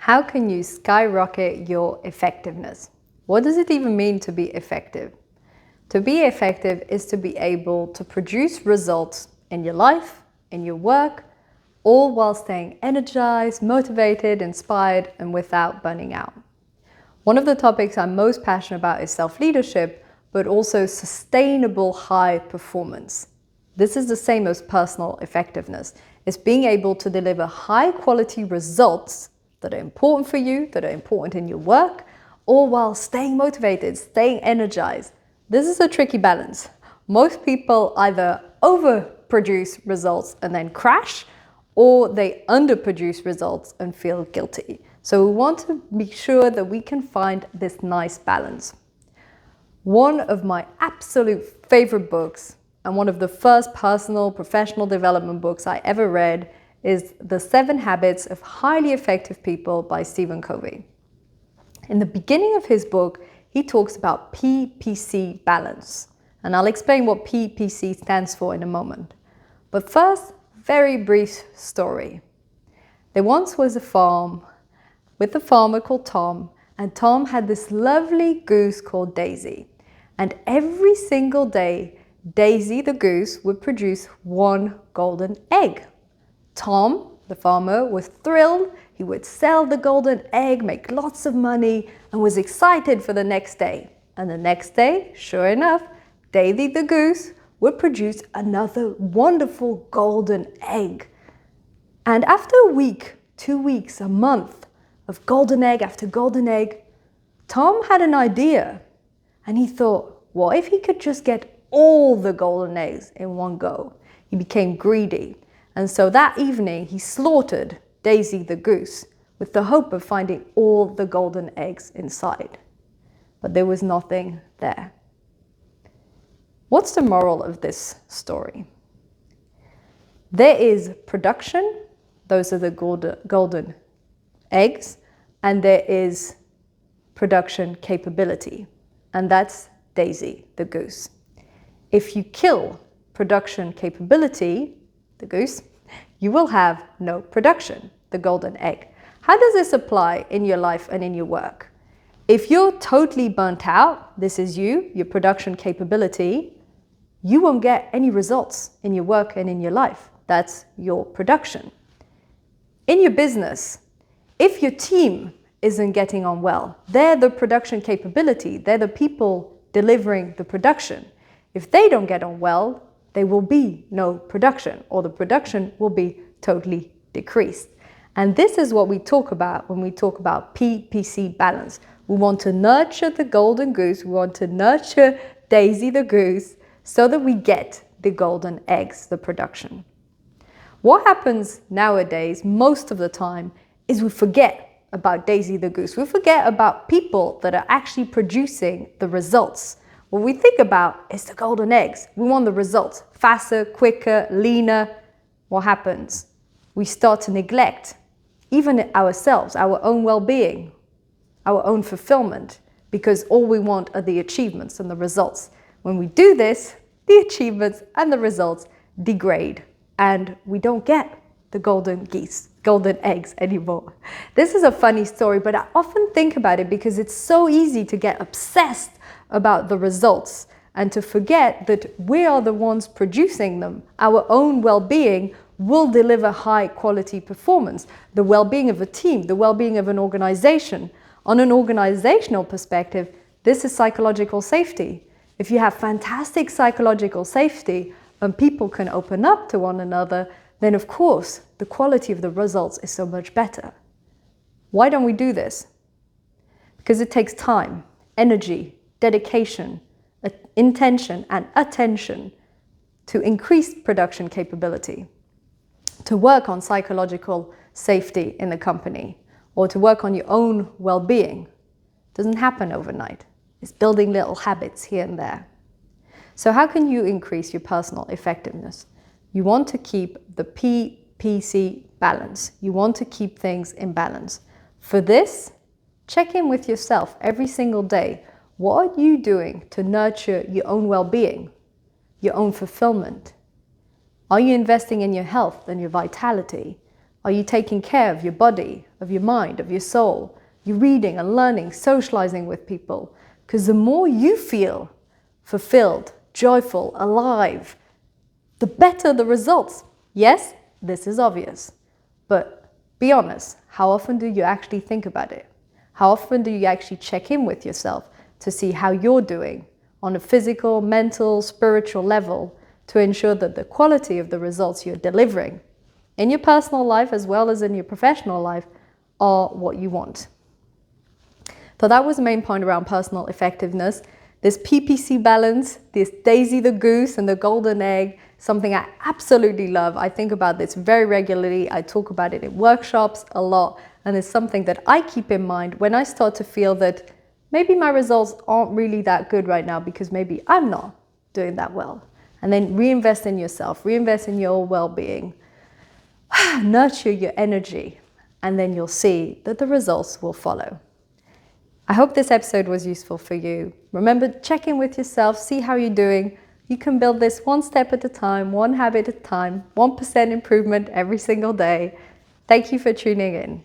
How can you skyrocket your effectiveness? What does it even mean to be effective? To be effective is to be able to produce results in your life, in your work, all while staying energized, motivated, inspired, and without burning out. One of the topics I'm most passionate about is self-leadership, but also sustainable high performance. This is the same as personal effectiveness. It's being able to deliver high quality results that are important for you, that are important in your work, all while staying motivated, staying energized. This is a tricky balance. Most people either overproduce results and then crash, or they underproduce results and feel guilty. So we want to be sure that we can find this nice balance. One of my absolute favorite books and one of the first personal professional development books I ever read is The 7 Habits of Highly Effective People by Stephen Covey. In the beginning of his book, he talks about PPC balance. And I'll explain what PPC stands for in a moment. But first, very brief story. There once was a farm with a farmer called Tom, and Tom had this lovely goose called Daisy. And every single day, Daisy the goose would produce one golden egg. Tom, the farmer, was thrilled. He would sell the golden egg, make lots of money, and was excited for the next day. And the next day, sure enough, Daisy the goose would produce another wonderful golden egg. And after a week, 2 weeks, a month of golden egg after golden egg, Tom had an idea. And he thought, what if he could just get all the golden eggs in one go? He became greedy. And so that evening, he slaughtered Daisy the goose with the hope of finding all the golden eggs inside. But there was nothing there. What's the moral of this story? There is production, those are the golden eggs, and there is production capability, and that's Daisy the goose. If you kill production capability, the goose, you will have no production, the golden egg. How does this apply in your life and in your work? If you're totally burnt out, this is you, your production capability, you won't get any results in your work and in your life. That's your production. In your business, if your team isn't getting on well, they're the production capability, they're the people delivering the production. If they don't get on well, there will be no production, or the production will be totally decreased. And this is what we talk about when we talk about PPC balance. We want to nurture the golden goose, we want to nurture Daisy the goose, so that we get the golden eggs, the production. What happens nowadays, most of the time, is we forget about Daisy the goose. We forget about people that are actually producing the results. What we think about is the golden eggs. We want the results faster, quicker, leaner. What happens? We start to neglect even ourselves, our own well-being, our own fulfillment, because all we want are the achievements and the results. When we do this, the achievements and the results degrade, and we don't get the golden eggs anymore. This is a funny story, but I often think about it because it's so easy to get obsessed about the results and to forget that we are the ones producing them. Our own well-being will deliver high quality performance. The well-being of a team, the well-being of an organization. On an organizational perspective, this is psychological safety. If you have fantastic psychological safety and people can open up to one another, then of course the quality of the results is so much better. Why don't we do this? Because it takes time, energy, dedication, intention, and attention to increase production capability, to work on psychological safety in the company, or to work on your own well-being. It doesn't happen overnight. It's building little habits here and there. So how can you increase your personal effectiveness? You want to keep the PPC balance. You want to keep things in balance. For this, check in with yourself every single day. What are you doing to nurture your own well-being, your own fulfillment? Are you investing in your health and your vitality? Are you taking care of your body, of your mind, of your soul? You're reading and learning, socializing with people. Because the more you feel fulfilled, joyful, alive, the better the results. Yes, this is obvious, but be honest, how often do you actually think about it? How often do you actually check in with yourself to see how you're doing on a physical, mental, spiritual level to ensure that the quality of the results you're delivering in your personal life as well as in your professional life are what you want? So that was the main point around personal effectiveness. This PPC balance, this Daisy the goose and the golden egg, something I absolutely love. I think about this very regularly. I talk about it in workshops a lot, and it's something that I keep in mind when I start to feel that maybe my results aren't really that good right now because maybe I'm not doing that well. And then reinvest in yourself, reinvest in your well-being, nurture your energy, and then you'll see that the results will follow. I hope this episode was useful for you. Remember, check in with yourself, see how you're doing. You can build this one step at a time, one habit at a time, 1% improvement every single day. Thank you for tuning in.